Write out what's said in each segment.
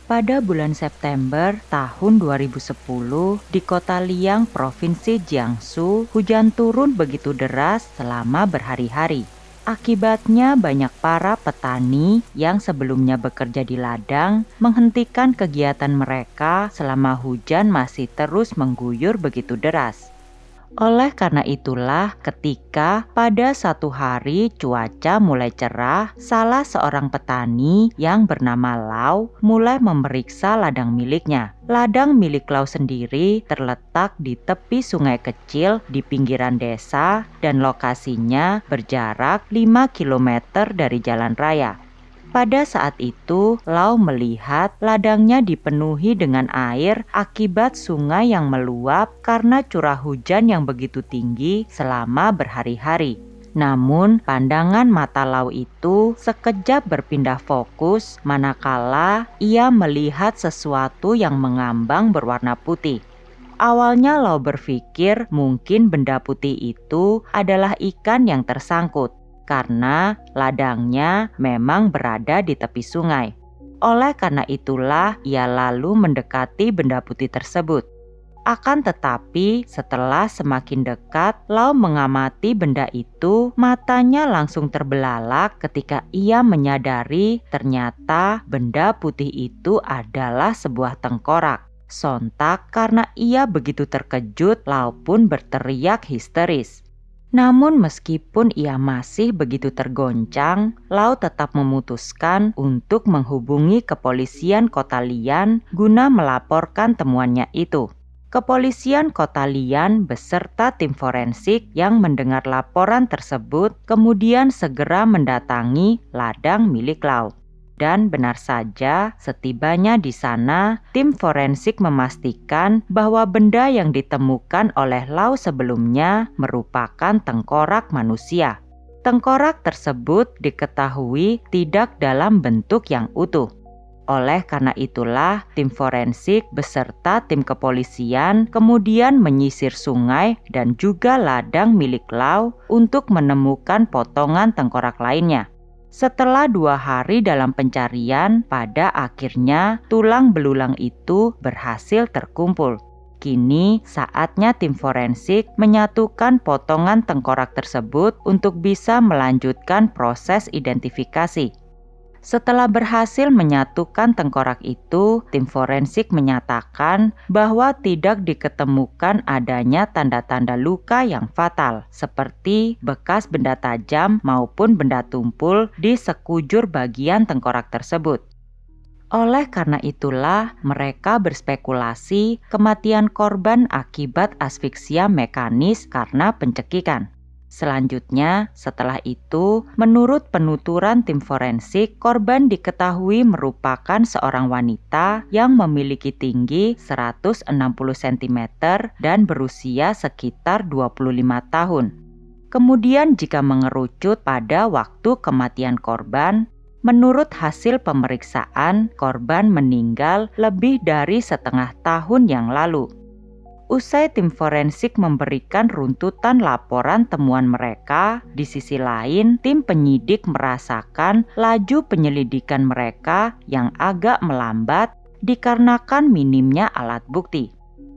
Pada bulan September tahun 2010, di kota Liang, Provinsi Jiangsu, hujan turun begitu deras selama berhari-hari. Akibatnya banyak para petani yang sebelumnya bekerja di ladang menghentikan kegiatan mereka selama hujan masih terus mengguyur begitu deras. Oleh karena itulah, ketika pada satu hari cuaca mulai cerah, salah seorang petani yang bernama Lau mulai memeriksa ladang miliknya. Ladang milik Lau sendiri terletak di tepi sungai kecil di pinggiran desa dan lokasinya berjarak 5 km dari jalan raya. Pada saat itu, Lau melihat ladangnya dipenuhi dengan air akibat sungai yang meluap karena curah hujan yang begitu tinggi selama berhari-hari. Namun, pandangan mata Lau itu sekejap berpindah fokus manakala ia melihat sesuatu yang mengambang berwarna putih. Awalnya Lau berpikir mungkin benda putih itu adalah ikan yang tersangkut, karena ladangnya memang berada di tepi sungai. Oleh karena itulah ia lalu mendekati benda putih tersebut. Akan tetapi setelah semakin dekat, Lau mengamati benda itu, matanya langsung terbelalak ketika ia menyadari ternyata benda putih itu adalah sebuah tengkorak. Sontak karena ia begitu terkejut, Lau pun berteriak histeris. Namun meskipun ia masih begitu tergoncang, Lau tetap memutuskan untuk menghubungi kepolisian kota Lian guna melaporkan temuannya itu. Kepolisian kota Lian beserta tim forensik yang mendengar laporan tersebut kemudian segera mendatangi ladang milik Lau. Dan benar saja, setibanya di sana, tim forensik memastikan bahwa benda yang ditemukan oleh Lau sebelumnya merupakan tengkorak manusia. Tengkorak tersebut diketahui tidak dalam bentuk yang utuh. Oleh karena itulah, tim forensik beserta tim kepolisian kemudian menyisir sungai dan juga ladang milik Lau untuk menemukan potongan tengkorak lainnya. Setelah 2 hari dalam pencarian, pada akhirnya tulang belulang itu berhasil terkumpul. Kini saatnya tim forensik menyatukan potongan tengkorak tersebut untuk bisa melanjutkan proses identifikasi. Setelah berhasil menyatukan tengkorak itu, tim forensik menyatakan bahwa tidak diketemukan adanya tanda-tanda luka yang fatal, seperti bekas benda tajam maupun benda tumpul di sekujur bagian tengkorak tersebut. Oleh karena itulah, mereka berspekulasi kematian korban akibat asfiksia mekanis karena pencekikan. Selanjutnya, setelah itu, menurut penuturan tim forensik, korban diketahui merupakan seorang wanita yang memiliki tinggi 160 cm dan berusia sekitar 25 tahun. Kemudian jika mengerucut pada waktu kematian korban, menurut hasil pemeriksaan, korban meninggal lebih dari setengah tahun yang lalu. Usai tim forensik memberikan runtutan laporan temuan mereka, di sisi lain tim penyidik merasakan laju penyelidikan mereka yang agak melambat dikarenakan minimnya alat bukti.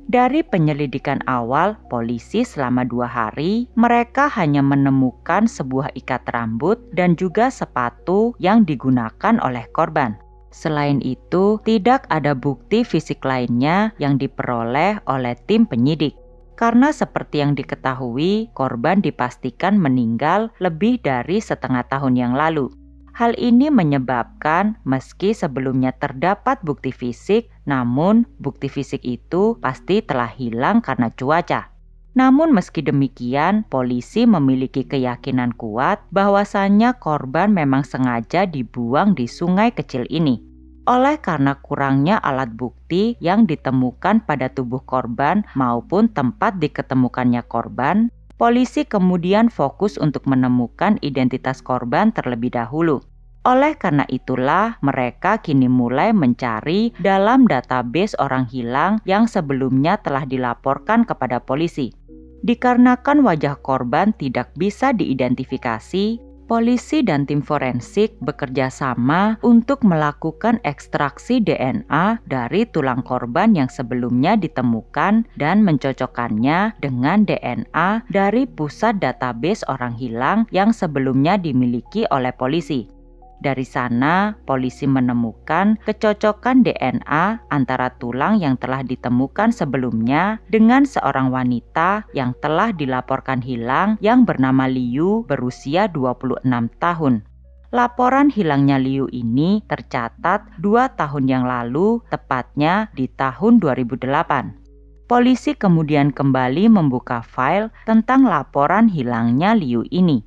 Dari penyelidikan awal polisi selama 2 hari, mereka hanya menemukan sebuah ikat rambut dan juga sepatu yang digunakan oleh korban. Selain itu, tidak ada bukti fisik lainnya yang diperoleh oleh tim penyidik. Karena seperti yang diketahui, korban dipastikan meninggal lebih dari setengah tahun yang lalu. Hal ini menyebabkan meski sebelumnya terdapat bukti fisik, namun bukti fisik itu pasti telah hilang karena cuaca. Namun meski demikian, polisi memiliki keyakinan kuat bahwasannya korban memang sengaja dibuang di sungai kecil ini. Oleh karena kurangnya alat bukti yang ditemukan pada tubuh korban maupun tempat diketemukannya korban, polisi kemudian fokus untuk menemukan identitas korban terlebih dahulu. Oleh karena itulah, mereka kini mulai mencari dalam database orang hilang yang sebelumnya telah dilaporkan kepada polisi. Dikarenakan wajah korban tidak bisa diidentifikasi, polisi dan tim forensik bekerja sama untuk melakukan ekstraksi DNA dari tulang korban yang sebelumnya ditemukan dan mencocokkannya dengan DNA dari pusat database orang hilang yang sebelumnya dimiliki oleh polisi. Dari sana, polisi menemukan kecocokan DNA antara tulang yang telah ditemukan sebelumnya dengan seorang wanita yang telah dilaporkan hilang yang bernama Liu berusia 26 tahun. Laporan hilangnya Liu ini tercatat 2 tahun yang lalu, tepatnya di tahun 2008. Polisi kemudian kembali membuka file tentang laporan hilangnya Liu ini.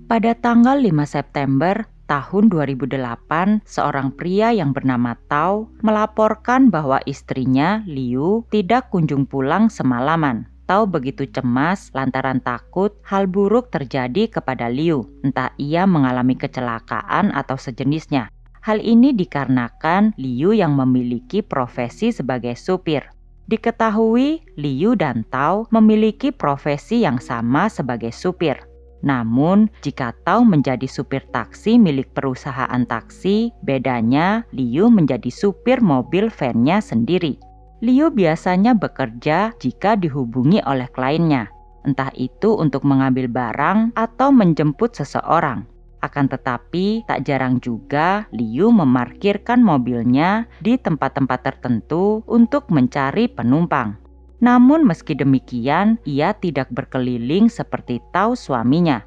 Pada tanggal 5 September tahun 2008, seorang pria yang bernama Tao melaporkan bahwa istrinya, Liu, tidak kunjung pulang semalaman. Tao begitu cemas lantaran takut hal buruk terjadi kepada Liu, entah ia mengalami kecelakaan atau sejenisnya. Hal ini dikarenakan Liu yang memiliki profesi sebagai supir. Diketahui Liu dan Tao memiliki profesi yang sama sebagai supir. Namun, jika Tao menjadi supir taksi milik perusahaan taksi, bedanya Liu menjadi supir mobil van-nya sendiri. Liu biasanya bekerja jika dihubungi oleh kliennya, entah itu untuk mengambil barang atau menjemput seseorang. Akan tetapi, tak jarang juga Liu memarkirkan mobilnya di tempat-tempat tertentu untuk mencari penumpang. Namun meski demikian, ia tidak berkeliling seperti Tao suaminya.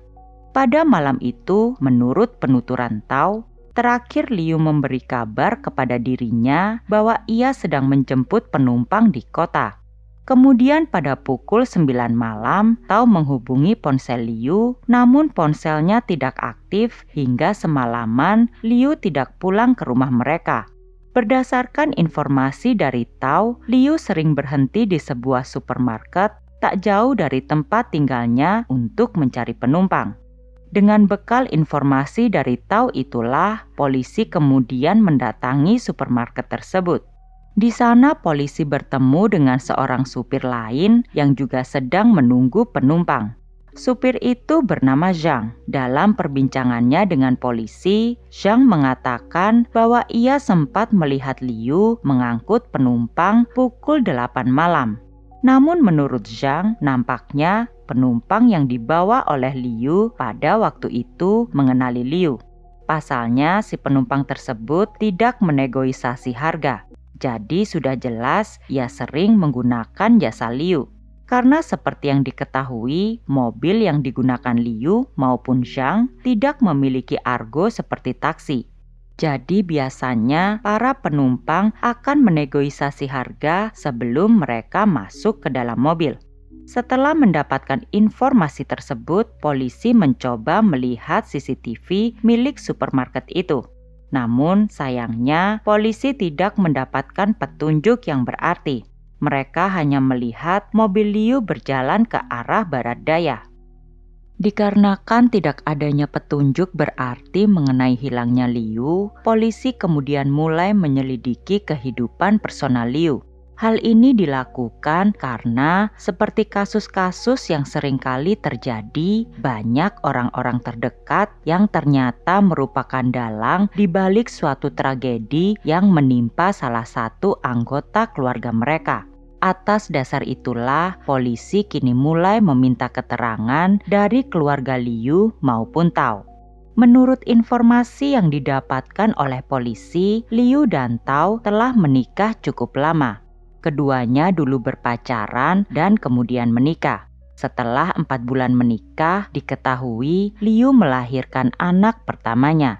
Pada malam itu, menurut penuturan Tao, terakhir Liu memberi kabar kepada dirinya bahwa ia sedang menjemput penumpang di kota. Kemudian pada pukul 9 malam, Tao menghubungi ponsel Liu, namun ponselnya tidak aktif hingga semalaman Liu tidak pulang ke rumah mereka. Berdasarkan informasi dari Tao, Liu sering berhenti di sebuah supermarket tak jauh dari tempat tinggalnya untuk mencari penumpang. Dengan bekal informasi dari Tao itulah, polisi kemudian mendatangi supermarket tersebut. Di sana polisi bertemu dengan seorang supir lain yang juga sedang menunggu penumpang. Supir itu bernama Zhang. Dalam perbincangannya dengan polisi, Zhang mengatakan bahwa ia sempat melihat Liu mengangkut penumpang pukul 8 malam. Namun menurut Zhang, nampaknya penumpang yang dibawa oleh Liu pada waktu itu mengenali Liu. Pasalnya si penumpang tersebut tidak menegosiasi harga. Jadi sudah jelas ia sering menggunakan jasa Liu. Karena seperti yang diketahui, mobil yang digunakan Liu maupun Zhang tidak memiliki argo seperti taksi. Jadi biasanya para penumpang akan menegosiasi harga sebelum mereka masuk ke dalam mobil. Setelah mendapatkan informasi tersebut, polisi mencoba melihat CCTV milik supermarket itu. Namun sayangnya polisi tidak mendapatkan petunjuk yang berarti. Mereka hanya melihat mobil Liu berjalan ke arah barat daya. Dikarenakan tidak adanya petunjuk berarti mengenai hilangnya Liu, polisi kemudian mulai menyelidiki kehidupan personal Liu. Hal ini dilakukan karena seperti kasus-kasus yang seringkali terjadi, banyak orang-orang terdekat yang ternyata merupakan dalang di balik suatu tragedi yang menimpa salah satu anggota keluarga mereka. Atas dasar itulah, polisi kini mulai meminta keterangan dari keluarga Liu maupun Tao. Menurut informasi yang didapatkan oleh polisi, Liu dan Tao telah menikah cukup lama. Keduanya dulu berpacaran dan kemudian menikah. Setelah 4 bulan menikah, diketahui Liu melahirkan anak pertamanya.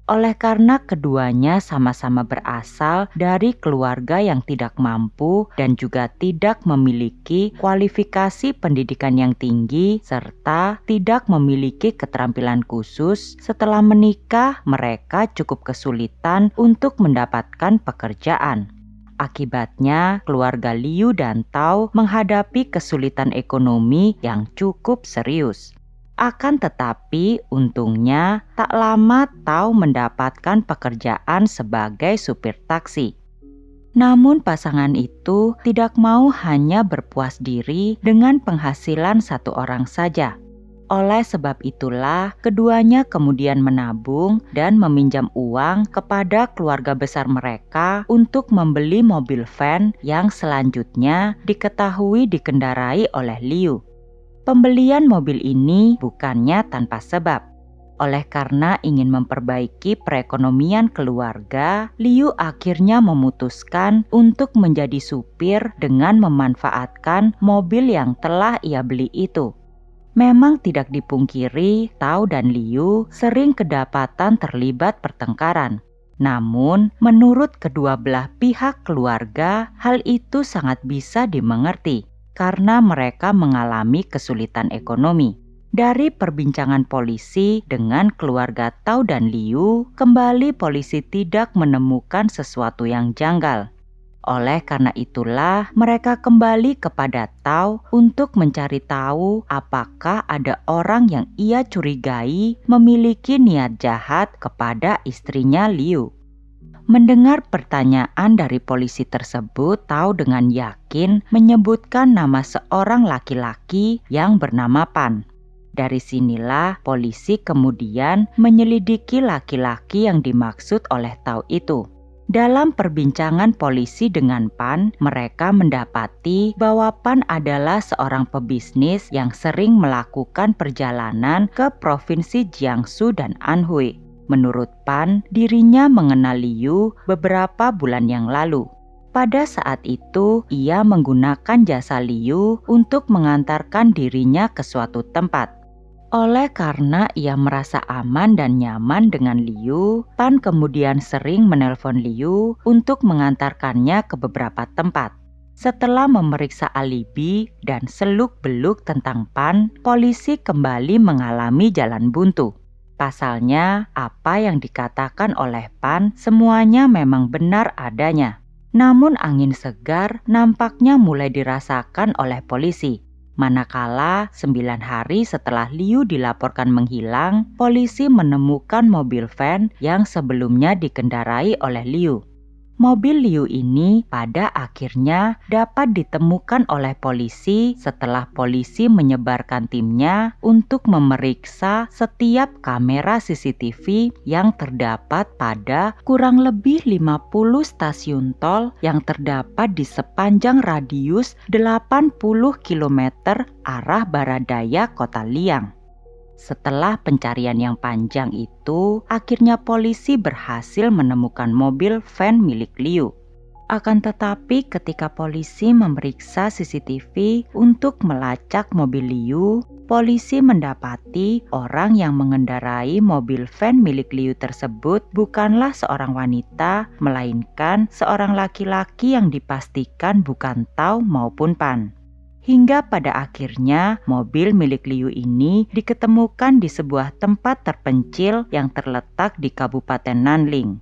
Oleh karena keduanya sama-sama berasal dari keluarga yang tidak mampu dan juga tidak memiliki kualifikasi pendidikan yang tinggi serta tidak memiliki keterampilan khusus, setelah menikah mereka cukup kesulitan untuk mendapatkan pekerjaan. Akibatnya, keluarga Liu dan Tao menghadapi kesulitan ekonomi yang cukup serius. Akan tetapi, untungnya tak lama Tao mendapatkan pekerjaan sebagai supir taksi. Namun pasangan itu tidak mau hanya berpuas diri dengan penghasilan satu orang saja. Oleh sebab itulah, keduanya kemudian menabung dan meminjam uang kepada keluarga besar mereka untuk membeli mobil van yang selanjutnya diketahui dikendarai oleh Liu. Pembelian mobil ini bukannya tanpa sebab. Oleh karena ingin memperbaiki perekonomian keluarga, Liu akhirnya memutuskan untuk menjadi supir dengan memanfaatkan mobil yang telah ia beli itu. Memang tidak dipungkiri, Tao dan Liu sering kedapatan terlibat pertengkaran. Namun, menurut kedua belah pihak keluarga, hal itu sangat bisa dimengerti karena mereka mengalami kesulitan ekonomi. Dari perbincangan polisi dengan keluarga Tao dan Liu, kembali polisi tidak menemukan sesuatu yang janggal. Oleh karena itulah, mereka kembali kepada Tao untuk mencari tahu apakah ada orang yang ia curigai memiliki niat jahat kepada istrinya Liu. Mendengar pertanyaan dari polisi tersebut, Tao dengan yakin menyebutkan nama seorang laki-laki yang bernama Pan. Dari sinilah polisi kemudian menyelidiki laki-laki yang dimaksud oleh Tao itu. Dalam perbincangan polisi dengan Pan, mereka mendapati bahwa Pan adalah seorang pebisnis yang sering melakukan perjalanan ke provinsi Jiangsu dan Anhui. Menurut Pan, dirinya mengenal Liu beberapa bulan yang lalu. Pada saat itu, ia menggunakan jasa Liu untuk mengantarkan dirinya ke suatu tempat. Oleh karena ia merasa aman dan nyaman dengan Liu, Pan kemudian sering menelpon Liu untuk mengantarkannya ke beberapa tempat. Setelah memeriksa alibi dan seluk-beluk tentang Pan, polisi kembali mengalami jalan buntu. Pasalnya, apa yang dikatakan oleh Pan semuanya memang benar adanya. Namun angin segar nampaknya mulai dirasakan oleh polisi. Manakala 9 hari setelah Liu dilaporkan menghilang, polisi menemukan mobil van yang sebelumnya dikendarai oleh Liu. Mobil Liu ini pada akhirnya dapat ditemukan oleh polisi setelah polisi menyebarkan timnya untuk memeriksa setiap kamera CCTV yang terdapat pada kurang lebih 50 stasiun tol yang terdapat di sepanjang radius 80 km arah barat daya kota Liang. Setelah pencarian yang panjang itu, akhirnya polisi berhasil menemukan mobil van milik Liu. Akan tetapi ketika polisi memeriksa CCTV untuk melacak mobil Liu, polisi mendapati orang yang mengendarai mobil van milik Liu tersebut bukanlah seorang wanita, melainkan seorang laki-laki yang dipastikan bukan Tao maupun Pan. Hingga pada akhirnya mobil milik Liu ini diketemukan di sebuah tempat terpencil yang terletak di Kabupaten Nanling.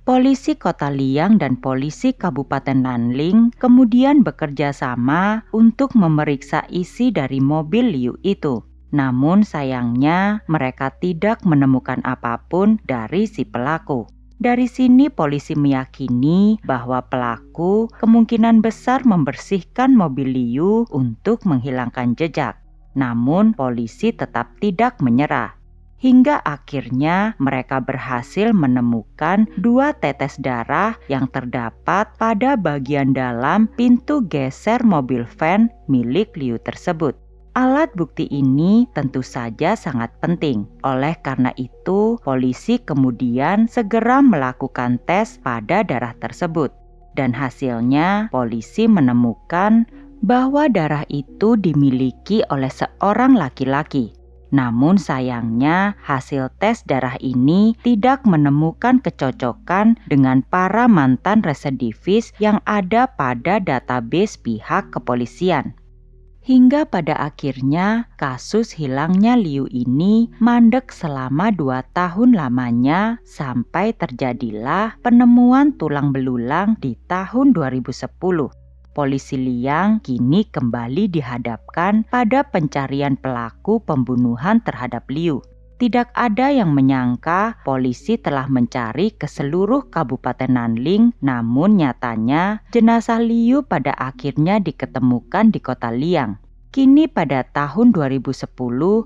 Polisi Kota Liang dan polisi Kabupaten Nanling kemudian bekerja sama untuk memeriksa isi dari mobil Liu itu. Namun sayangnya mereka tidak menemukan apapun dari si pelaku. Dari sini polisi meyakini bahwa pelaku kemungkinan besar membersihkan mobil Liu untuk menghilangkan jejak. Namun polisi tetap tidak menyerah. Hingga akhirnya mereka berhasil menemukan 2 tetes darah yang terdapat pada bagian dalam pintu geser mobil van milik Liu tersebut. Alat bukti ini tentu saja sangat penting. Oleh karena itu, polisi kemudian segera melakukan tes pada darah tersebut. Dan hasilnya, polisi menemukan bahwa darah itu dimiliki oleh seorang laki-laki. Namun sayangnya, hasil tes darah ini tidak menemukan kecocokan dengan para mantan residivis yang ada pada database pihak kepolisian. Hingga pada akhirnya kasus hilangnya Liu ini mandek selama 2 tahun lamanya sampai terjadilah penemuan tulang belulang di tahun 2010. Polisi Liang kini kembali dihadapkan pada pencarian pelaku pembunuhan terhadap Liu. Tidak ada yang menyangka polisi telah mencari ke seluruh Kabupaten Nanling, namun nyatanya jenazah Liu pada akhirnya diketemukan di Kota Liang. Kini pada tahun 2010,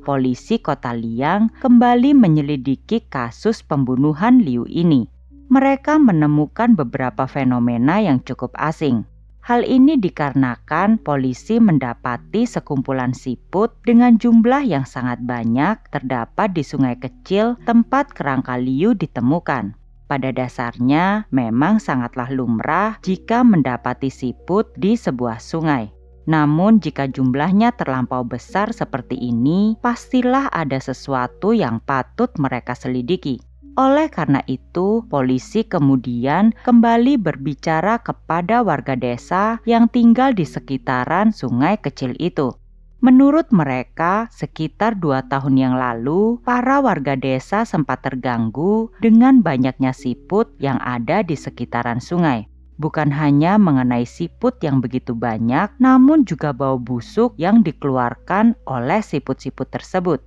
polisi Kota Liang kembali menyelidiki kasus pembunuhan Liu ini. Mereka menemukan beberapa fenomena yang cukup asing. Hal ini dikarenakan polisi mendapati sekumpulan siput dengan jumlah yang sangat banyak terdapat di sungai kecil tempat kerangka Liu ditemukan. Pada dasarnya memang sangatlah lumrah jika mendapati siput di sebuah sungai. Namun jika jumlahnya terlampau besar seperti ini, pastilah ada sesuatu yang patut mereka selidiki. Oleh karena itu, polisi kemudian kembali berbicara kepada warga desa yang tinggal di sekitaran sungai kecil itu. Menurut mereka, sekitar 2 tahun yang lalu, para warga desa sempat terganggu dengan banyaknya siput yang ada di sekitaran sungai. Bukan hanya mengenai siput yang begitu banyak, namun juga bau busuk yang dikeluarkan oleh siput-siput tersebut.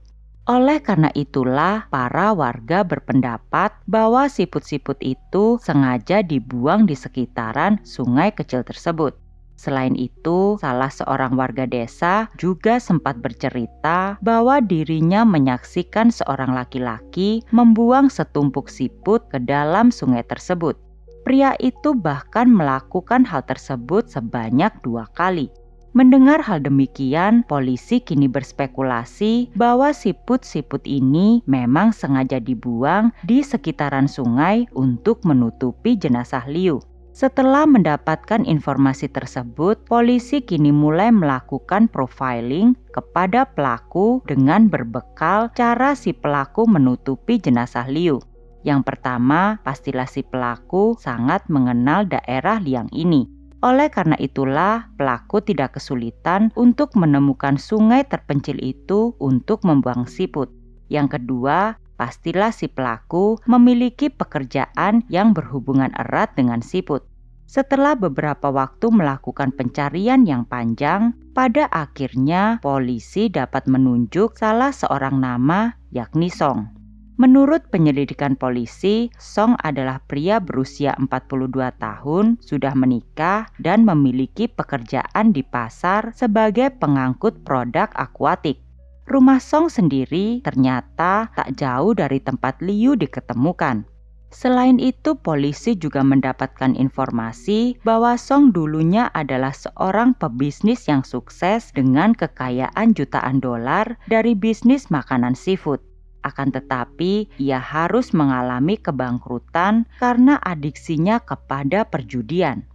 Oleh karena itulah, para warga berpendapat bahwa siput-siput itu sengaja dibuang di sekitaran sungai kecil tersebut. Selain itu, salah seorang warga desa juga sempat bercerita bahwa dirinya menyaksikan seorang laki-laki membuang setumpuk siput ke dalam sungai tersebut. Pria itu bahkan melakukan hal tersebut sebanyak 2 kali. Mendengar hal demikian, polisi kini berspekulasi bahwa siput-siput ini memang sengaja dibuang di sekitaran sungai untuk menutupi jenazah Liu. Setelah mendapatkan informasi tersebut, polisi kini mulai melakukan profiling kepada pelaku dengan berbekal cara si pelaku menutupi jenazah Liu. Yang pertama, pastilah si pelaku sangat mengenal daerah Liang ini. Oleh karena itulah, pelaku tidak kesulitan untuk menemukan sungai terpencil itu untuk membuang siput. Yang kedua, pastilah si pelaku memiliki pekerjaan yang berhubungan erat dengan siput. Setelah beberapa waktu melakukan pencarian yang panjang, pada akhirnya polisi dapat menunjuk salah seorang nama, yakni Song. Menurut penyelidikan polisi, Song adalah pria berusia 42 tahun, sudah menikah dan memiliki pekerjaan di pasar sebagai pengangkut produk akuatik. Rumah Song sendiri ternyata tak jauh dari tempat Liu diketemukan. Selain itu, polisi juga mendapatkan informasi bahwa Song dulunya adalah seorang pebisnis yang sukses dengan kekayaan jutaan dolar dari bisnis makanan seafood. Akan tetapi, ia harus mengalami kebangkrutan karena adiksinya kepada perjudian.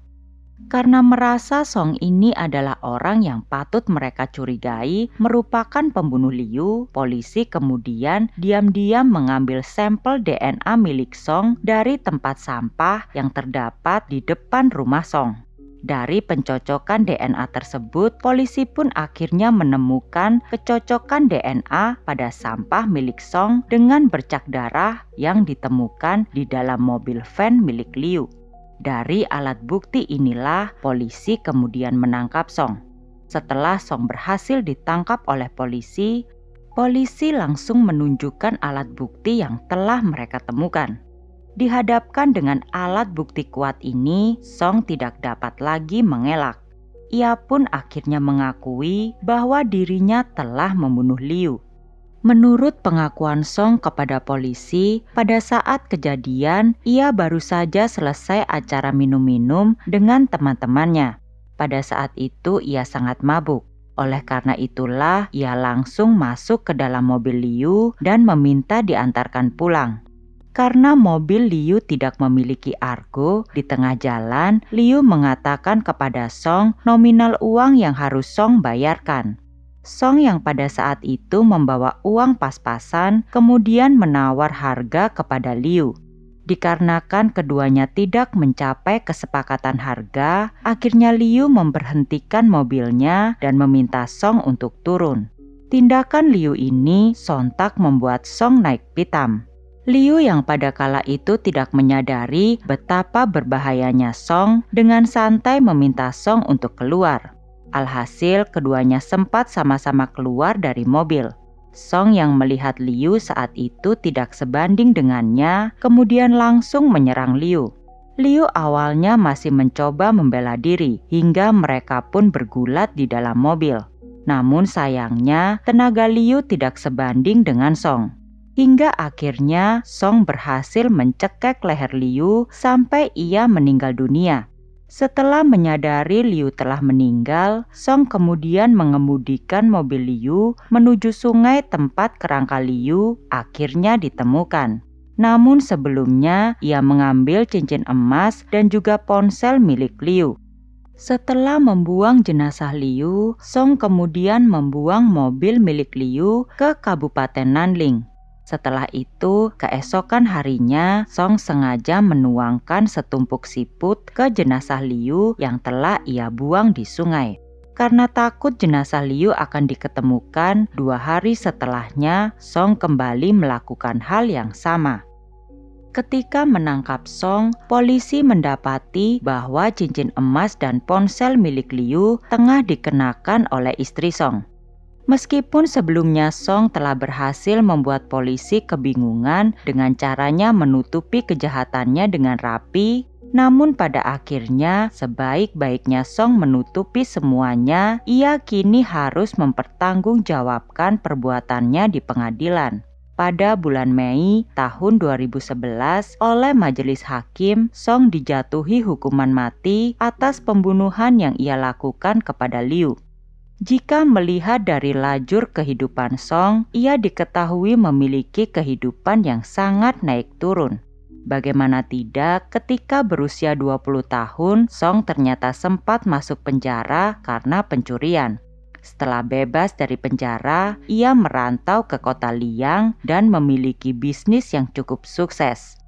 Karena merasa Song ini adalah orang yang patut mereka curigai merupakan pembunuh Liu, polisi kemudian diam-diam mengambil sampel DNA milik Song dari tempat sampah yang terdapat di depan rumah Song. Dari pencocokan DNA tersebut, polisi pun akhirnya menemukan kecocokan DNA pada sampah milik Song dengan bercak darah yang ditemukan di dalam mobil van milik Liu. Dari alat bukti inilah polisi kemudian menangkap Song. Setelah Song berhasil ditangkap oleh polisi, polisi langsung menunjukkan alat bukti yang telah mereka temukan. Dihadapkan dengan alat bukti kuat ini, Song tidak dapat lagi mengelak. Ia pun akhirnya mengakui bahwa dirinya telah membunuh Liu. Menurut pengakuan Song kepada polisi, pada saat kejadian, ia baru saja selesai acara minum-minum dengan teman-temannya. Pada saat itu ia sangat mabuk. Oleh karena itulah, ia langsung masuk ke dalam mobil Liu dan meminta diantarkan pulang. Karena mobil Liu tidak memiliki argo, di tengah jalan Liu mengatakan kepada Song nominal uang yang harus Song bayarkan. Song yang pada saat itu membawa uang pas-pasan kemudian menawar harga kepada Liu. Dikarenakan keduanya tidak mencapai kesepakatan harga, akhirnya Liu memberhentikan mobilnya dan meminta Song untuk turun. Tindakan Liu ini sontak membuat Song naik pitam. Liu yang pada kala itu tidak menyadari betapa berbahayanya Song dengan santai meminta Song untuk keluar. Alhasil keduanya sempat sama-sama keluar dari mobil. Song yang melihat Liu saat itu tidak sebanding dengannya, kemudian langsung menyerang Liu. Liu awalnya masih mencoba membela diri, hingga mereka pun bergulat di dalam mobil. Namun sayangnya, tenaga Liu tidak sebanding dengan Song. Hingga akhirnya Song berhasil mencekek leher Liu sampai ia meninggal dunia. Setelah menyadari Liu telah meninggal, Song kemudian mengemudikan mobil Liu menuju sungai tempat kerangka Liu akhirnya ditemukan. Namun sebelumnya ia mengambil cincin emas dan juga ponsel milik Liu. Setelah membuang jenazah Liu, Song kemudian membuang mobil milik Liu ke Kabupaten Nanling. Setelah itu, keesokan harinya, Song sengaja menuangkan setumpuk siput ke jenazah Liu yang telah ia buang di sungai. Karena takut jenazah Liu akan diketemukan, 2 hari setelahnya, Song kembali melakukan hal yang sama. Ketika menangkap Song, polisi mendapati bahwa cincin emas dan ponsel milik Liu tengah dikenakan oleh istri Song. Meskipun sebelumnya Song telah berhasil membuat polisi kebingungan dengan caranya menutupi kejahatannya dengan rapi, namun pada akhirnya sebaik-baiknya Song menutupi semuanya, ia kini harus mempertanggungjawabkan perbuatannya di pengadilan. Pada bulan Mei tahun 2011, oleh majelis hakim, Song dijatuhi hukuman mati atas pembunuhan yang ia lakukan kepada Liu. Jika melihat dari lajur kehidupan Song, ia diketahui memiliki kehidupan yang sangat naik turun. Bagaimana tidak, ketika berusia 20 tahun, Song ternyata sempat masuk penjara karena pencurian. Setelah bebas dari penjara, ia merantau ke kota Liang dan memiliki bisnis yang cukup sukses.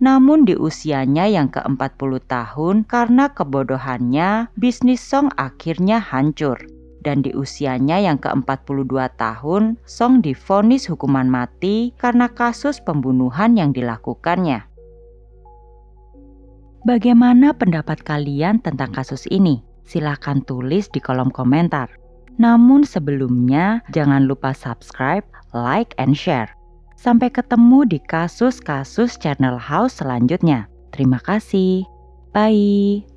Namun di usianya yang ke-40 tahun, karena kebodohannya, bisnis Song akhirnya hancur. Dan di usianya yang ke-42 tahun, Song divonis hukuman mati karena kasus pembunuhan yang dilakukannya. Bagaimana pendapat kalian tentang kasus ini? Silahkan tulis di kolom komentar. Namun sebelumnya, jangan lupa subscribe, like, and share. Sampai ketemu di kasus-kasus Channel House selanjutnya. Terima kasih. Bye.